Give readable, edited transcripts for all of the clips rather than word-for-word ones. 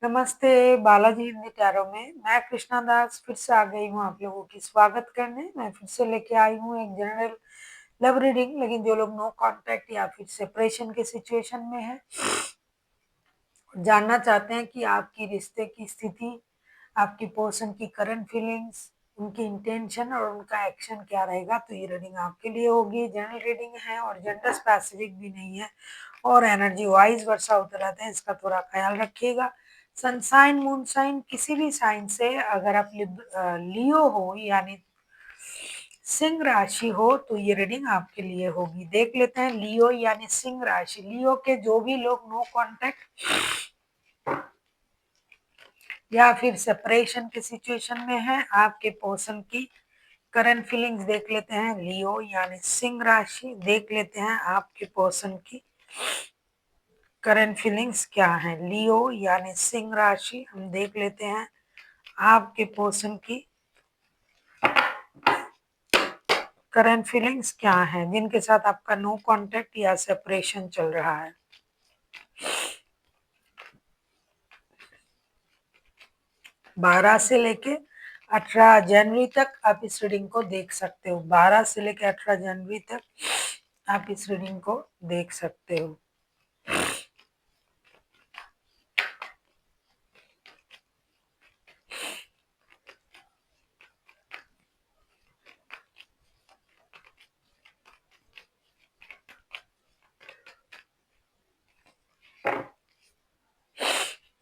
नमस्ते बालाजी हिंदी टैरो में मैं कृष्णा दास फिर से आ गई हूँ आप लोगों की स्वागत करने। मैं फिर से लेके आई हूँ एक जनरल लव रीडिंग, लेकिन जो लोग नो कांटेक्ट या फिर सेपरेशन के सिचुएशन में है, जानना चाहते हैं कि आपकी रिश्ते की स्थिति, आपकी पर्सन की करंट फीलिंग्स, उनकी इंटेंशन और उनका एक्शन क्या रहेगा, तो ये रीडिंग आपके लिए होगी। जनरल रीडिंग है और जेंडर स्पेसिफिक भी नहीं है और एनर्जी वाइज वर्षा होते रहते हैं, इसका थोड़ा ख्याल रखिएगा। सनसाइन मून साइन किसी भी साइन से अगर आप लियो हो यानी सिंह राशि हो तो ये रीडिंग आपके लिए होगी। देख लेते हैं लियो यानी सिंह राशि। लियो के जो भी लोग नो कांटेक्ट या फिर सेपरेशन के सिचुएशन में है, आपके पर्सन की करंट फीलिंग्स देख लेते हैं। लियो यानी सिंह राशि, देख लेते हैं आपके पर्सन की करंट फीलिंग्स क्या है। लियो यानी सिंह राशि, हम देख लेते हैं आपके पर्सन की करंट फीलिंग्स क्या है, जिनके साथ आपका नो कांटेक्ट या सेपरेशन चल रहा है। 12 से लेके 18 जनवरी तक आप इस रीडिंग को देख सकते हो। 12 से लेके 18 जनवरी तक आप इस रीडिंग को देख सकते हो।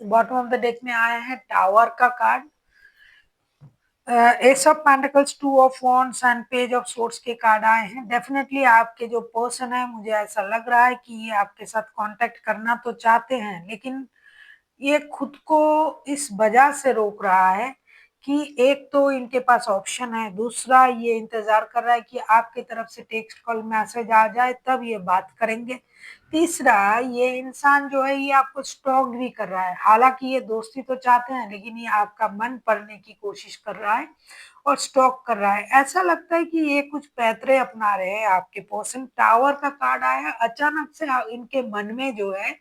बॉटम ऑफ द डेक में आया है टावर का card, S of pentacles, two of wands and page of swords के कार्ड आए हैं। डेफिनेटली आपके जो पर्सन है, मुझे ऐसा लग रहा है कि ये आपके साथ कांटेक्ट करना तो चाहते हैं, लेकिन ये खुद को इस वजह से रोक रहा है कि एक तो इनके पास ऑप्शन है, दूसरा ये इंतजार कर रहा है कि आपकी तरफ से टेक्स्ट कॉल मैसेज आ जाए तब ये बात करेंगे, तीसरा ये इंसान जो है ये आपको स्टॉक भी कर रहा है। हालांकि ये दोस्ती तो चाहते हैं, लेकिन ये आपका मन पढ़ने की कोशिश कर रहा है और स्टॉक कर रहा है। ऐसा लगता है कि ये कुछ पैतरे अपना रहे हैं आपके पर्सन। टावर का कार्ड आया है, अचानक से इनके मन में जो है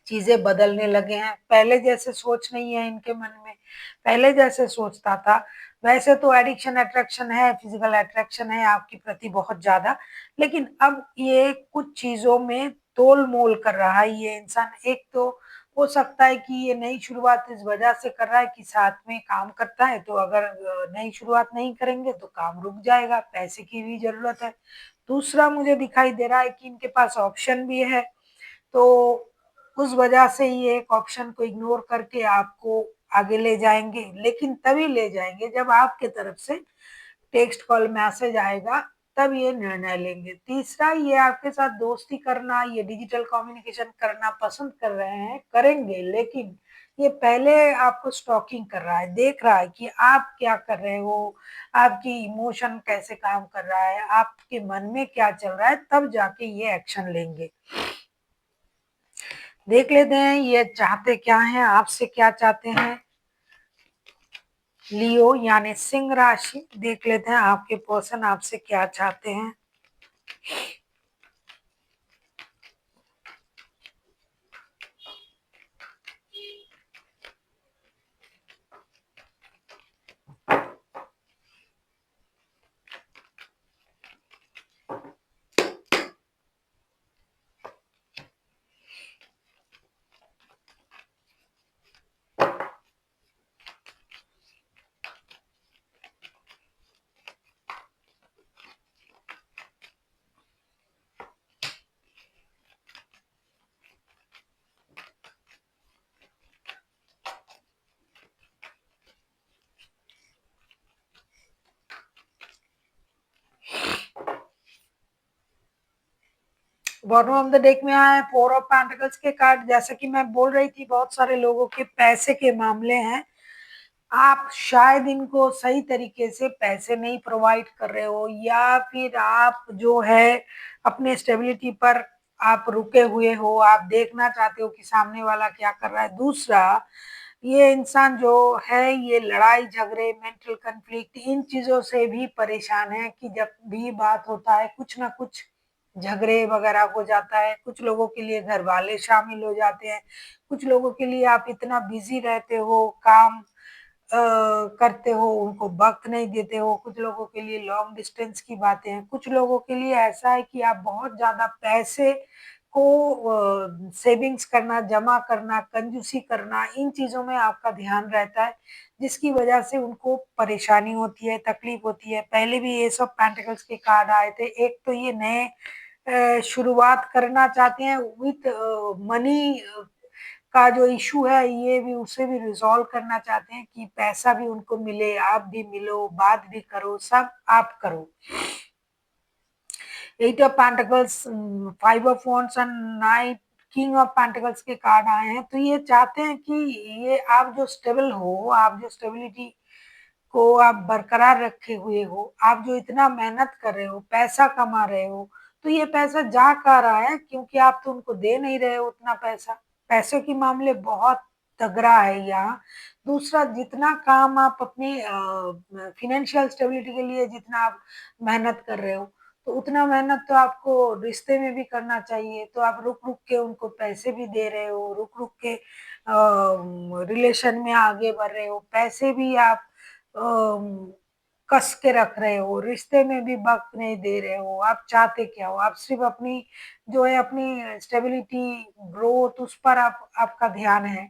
चीजें बदलने लगे हैं। पहले जैसे सोच नहीं है इनके मन में, पहले जैसे सोचता था वैसे तो एडिक्शन अट्रैक्शन है, फिजिकल अट्रैक्शन है आपके प्रति बहुत ज्यादा, लेकिन अब ये कुछ चीजों में तोल मोल कर रहा है ये इंसान। एक तो हो सकता है कि ये नई शुरुआत इस वजह से कर रहा है कि साथ में काम करता है, तो अगर नई शुरुआत नहीं करेंगे तो काम रुक जाएगा, पैसे की भी जरूरत है। दूसरा मुझे दिखाई दे रहा है कि इनके पास ऑप्शन भी है, तो उस वजह से ये एक ऑप्शन को इग्नोर करके आपको आगे ले जाएंगे, लेकिन तभी ले जाएंगे जब आपके तरफ से टेक्स्ट कॉल मैसेज आएगा, तब ये निर्णय लेंगे। तीसरा, ये आपके साथ दोस्ती करना, ये डिजिटल कम्युनिकेशन करना पसंद कर रहे हैं, करेंगे, लेकिन ये पहले आपको स्टॉकिंग कर रहा है, देख रहा है कि आप क्या कर रहे हो, आपकी इमोशन कैसे काम कर रहा है, आपके मन में क्या चल रहा है, तब जाके ये एक्शन लेंगे। देख लेते हैं ये चाहते क्या हैं, आपसे क्या चाहते हैं। लियो यानी सिंह राशि, देख लेते हैं आपके पर्सन आपसे क्या चाहते हैं। बॉटम ऑफ द डेक में आया है फोर ऑफ पेंटिकल्स के कार्ड। जैसा कि मैं बोल रही थी, बहुत सारे लोगों के पैसे के मामले हैं, आप शायद इनको सही तरीके से पैसे नहीं प्रोवाइड कर रहे हो, या फिर आप जो है अपने स्टेबिलिटी पर आप रुके हुए हो, आप देखना चाहते हो कि सामने वाला क्या कर रहा है। दूसरा, ये इंसान जो है ये लड़ाई झगड़े, मेंटल कन्फ्लिक्ट, इन चीजों से भी परेशान है कि जब भी बात होता है कुछ ना कुछ झगड़े वगैरह हो जाता है, कुछ लोगों के लिए घरवाले शामिल हो जाते हैं, कुछ लोगों के लिए आप इतना बिज़ी रहते हो, काम करते हो, उनको वक़्त नहीं देते हो, कुछ लोगों के लिए लॉन्ग डिस्टेंस की बातें हैं, कुछ लोगों के लिए ऐसा है कि आप बहुत ज़्यादा पैसे को सेविंग्स करना, जमा करना, कंजूसी करना, इन चीज़ों में आपका ध्यान रहता है, जिसकी वजह से उनको परेशानी होती है, तकलीफ होती है। पहले भी ये सब पेंटिकल्स के कार्ड आए थे। एक तो ये नए शुरुआत करना चाहते हैं विथ मनी का जो इश्यू है, ये भी उसे भी रिज़ॉल्व करना चाहते हैं कि पैसा भी उनको मिले, आप भी मिलो, बात भी करो, सब आप करो। Eight of pentacles, five of wands and knight, king of pentacles के कार्ड आए हैं, तो ये चाहते हैं कि ये आप जो स्टेबल हो, आप जो स्टेबिलिटी को आप बरकरार रखे हुए हो, आप जो इतना मेहनत कर रहे हो, पैसा कमा रहे हो, तो ये पैसा जा कहाँ रहा है? क्योंकि आप तो उनको दे नहीं रहे हो उतना पैसा। पैसों के मामले बहुत तगड़ा है यहाँ। दूसरा, जितना काम आप अपनी फाइनेंशियल स्टेबिलिटी के लिए जितना आप मेहनत कर रहे हो, तो उतना मेहनत तो आपको रिश्ते में भी करना चाहिए। तो आप रुक-रुक के उनको पैसे भी दे रहे हो, रुक-रुक के रिलेशन में आगे बढ़ रहे हो, पैसे भी आप अ, कस के रख रहे हो, रिश्ते में भी वक़्त नहीं दे रहे हो, आप चाहते क्या हो? आप सिर्फ़ अपनी जो है अपनी स्टेबिलिटी, ग्रोथ उस पर आप आपका ध्यान है।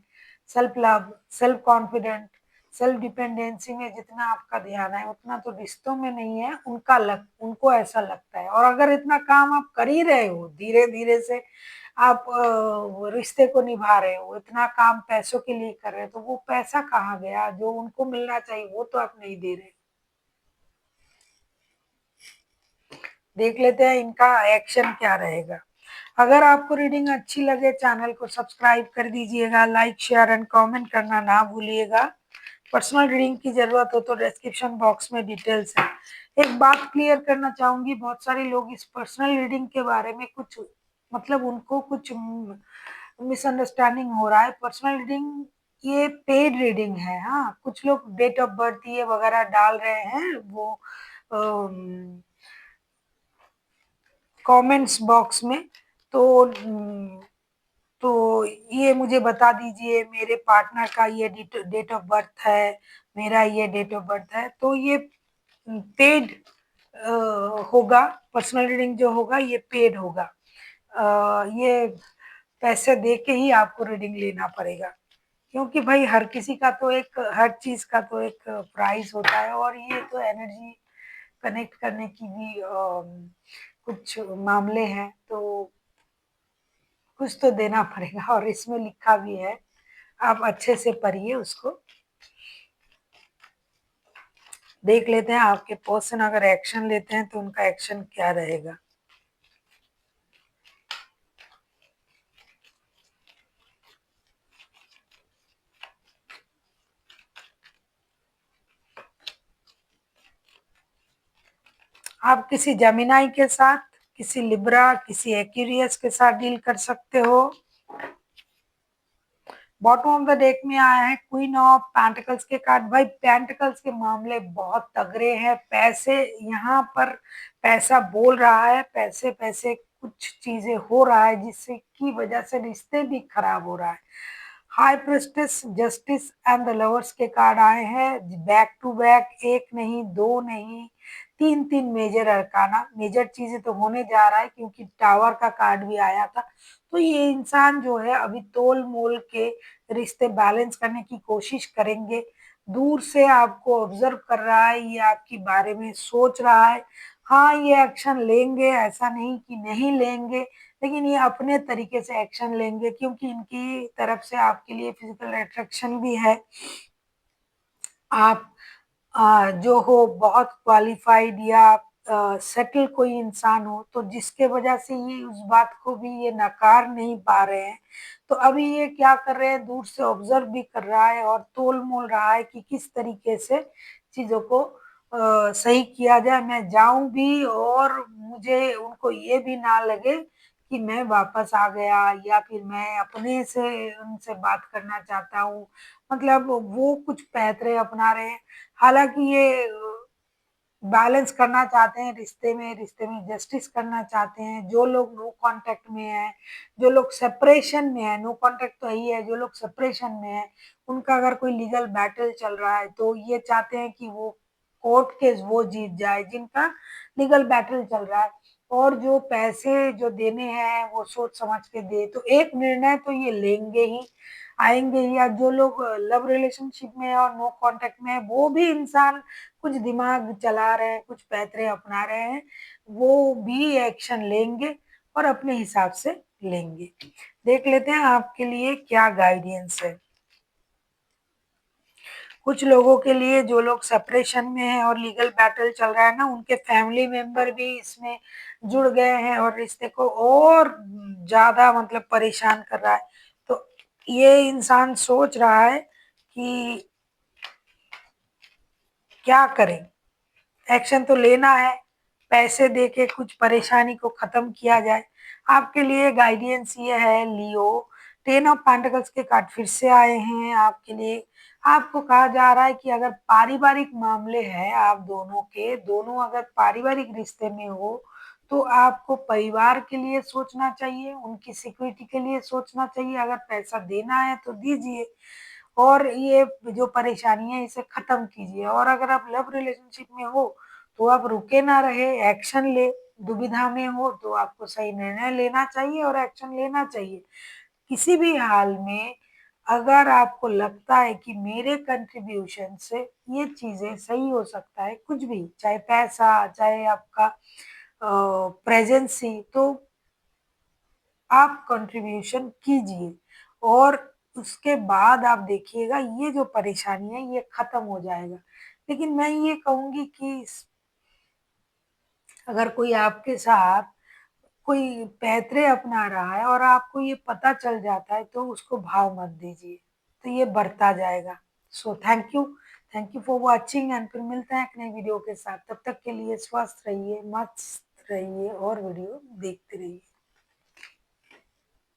Self love, self confident, self dependency में जितना आपका ध्यान है, उतना तो रिश्तों में नहीं है, उनको ऐसा लगता है। और अगर इतना काम आप कर ही रहे हो, धीरे-धीरे से आप रिश्ते को निभा रहे हो, इतना काम पैसों के लिए कर रहे हो, तो वो पैसा कहाँ गया? जो उनको मिलना चाहिए, वो तो आप नहीं दे रहे। देख लेते हैं इनका एक्शन क्या रहेगा। अगर आपको रीडिंग अच्छी लगे, चैनल को सब्सक्राइब कर दीजिएगा, लाइक, शेयर एंड कमेंट करना ना भूलिएगा। पर्सनल रीडिंग की ज़रूरत हो तो डिस्क्रिप्शन बॉक्स में डिटेल्स है। एक बात क्लियर करना चाहूँगी, बहुत सारे लोग इस पर्सनल रीडिंग के बारे में कुछ मतलब उनको कुछ मिसअंडरस्टैंडिंग हो रहा है। पर्सनल रीडिंग ये पेड रीडिंग है, हाँ, कुछ लोग डेट ऑफ बर्थ ये वगैरह डाल रहे हैं, वो अम कमेंट्स बॉक्स में। तो तो ये मुझे बता दीजिए मेरे पार्टनर का ये डेट ऑफ बर्थ है, मेरा ये डेट ऑफ बर्थ है, तो ये पेड होगा। पर्सनल रीडिंग जो होगा ये पेड होगा। ये पैसे दे के ही आपको रीडिंग लेना पड़ेगा, क्योंकि भाई हर चीज़ का तो एक प्राइस होता है, और ये तो एनर्जी कनेक्ट करने की भी कुछ मामले हैं, तो कुछ तो देना पड़ेगा, और इसमें लिखा भी है, आप अच्छे से पढ़िए उसको। देख लेते हैं आपके पर्सन अगर एक्शन लेते हैं तो उनका एक्शन क्या रहेगा। आप किसी जेमिनी के साथ, किसी लिब्रा, किसी एक्वेरियस के साथ डील कर सकते हो। बॉटम ऑफ द डेक में आया है क्वीन ऑफ पेंटिकल्स के कार्ड। भाई पेंटिकल्स के मामले बहुत तगड़े हैं। पैसे यहाँ पर पैसा बोल रहा है, पैसे पैसे कुछ चीजें हो रहा है जिससे की वजह से रिश्ते भी खराब हो रहा है। High prestige, justice and the lovers के कार्ड आए हैं बैक टू बैक, एक नहीं, दो नहीं, तीन तीन मेजर अरकाना। मेजर चीजें तो होने जा रहा है क्योंकि टावर का कार्ड भी आया था। तो ये इंसान जो है अभी तोल मोल के रिश्ते बैलेंस करने की कोशिश करेंगे। दूर से आपको ऑब्जर्व कर रहा है, ये आपके बारे में सोच रहा है। हाँ, ये एक्शन लेंगे, ऐसा नहीं कि नहीं लेंगे, लेकिन ये अपने तरीके से एक्शन लेंगे, क्योंकि इनकी तरफ से आपके लिए फिजिकल अट्रैक्शन भी है। आप जो हो बहुत क्वालिफाइड या सेटल कोई इंसान हो, तो जिसके वजह से ये उस बात को भी ये नकार नहीं पा रहे हैं। तो अभी ये क्या कर रहे हैं, दूर से ऑब्जर्व भी कर रहा है और तोल मोल रहा है कि किस तरीके से चीजों को सही किया जाए। मैं जाऊं भी और मुझे उनको ये भी ना लगे कि मैं वापस आ गया, या फिर मैं अपने से उनसे बात करना चाहता हूँ। मतलब वो कुछ पैतरे अपना रहे हैं। हालाँकि ये बैलेंस करना चाहते हैं रिश्ते में जस्टिस करना चाहते हैं, जो लोग नो कांटेक्ट में हैं, जो लोग सेपरेशन में हैं, नो कांटेक्ट तो यही है, जो लोग सेपरेशन में हैं, उनका अगर कोई लीगल बैटल चल रहा है तो ये चाहते हैं कि वो कोर्ट केस वो जीत जाए जिनका लीगल बैटल चल रहा है। और जो पैसे जो देने हैं वो सोच समझ के दे, तो एक निर्णय तो ये लेंगे ही, आएंगे ही। या जो लोग लव रिलेशनशिप में है और नो कांटेक्ट में है, वो भी इंसान कुछ दिमाग चला रहे हैं, कुछ पैतरे अपना रहे हैं, वो भी एक्शन लेंगे और अपने हिसाब से लेंगे। देख लेते हैं आपके लिए क्या गाइडेंस है। कुछ लोगों के लिए, जो लोग सेपरेशन में हैं और लीगल बैटल चल रहा है ना, उनके फैमिली मेंबर भी इसमें जुड़ गए हैं और रिश्ते को और ज्यादा मतलब परेशान कर रहा है। तो ये इंसान सोच रहा है कि क्या करें, एक्शन तो लेना है, पैसे देके कुछ परेशानी को खत्म किया जाए। आपके लिए गाइडेंस ये है लियो, 10 ऑफ पेंटिकल्स के कार्ड फिर से आए हैं आपके लिए। आपको कहा जा रहा है कि अगर पारिवारिक मामले हैं आप दोनों के, दोनों अगर पारिवारिक रिश्ते में हो, तो आपको परिवार के लिए सोचना चाहिए, उनकी सिक्योरिटी के लिए सोचना चाहिए। अगर पैसा देना है तो दीजिए, और ये जो परेशानी है इसे खत्म कीजिए। और अगर आप लव रिलेशनशिप में हो तो आप रुके ना रहे, एक्शन ले। दुविधा में हो तो आपको सही निर्णय लेना चाहिए और एक्शन लेना चाहिए। किसी भी हाल में अगर आपको लगता है कि मेरे कंट्रीब्यूशन से ये चीजें सही हो सकता है, कुछ भी, चाहे पैसा, चाहे आपका प्रेजेंसी, तो आप कंट्रीब्यूशन कीजिए। और उसके बाद आप देखिएगा ये जो परेशानी है ये खत्म हो जाएगा। लेकिन मैं ये कहूंगी कि अगर कोई आपके साथ कोई पैतरे अपना रहा है और आपको ये पता चल जाता है तो उसको भाव मत दीजिए, तो ये बढ़ता जाएगा। So thank you for watching, and फिर मिलते हैं एक नई वीडियो के साथ। तब तक के लिए स्वस्थ रहिए, मस्त रहिए और वीडियो देखते रहिए।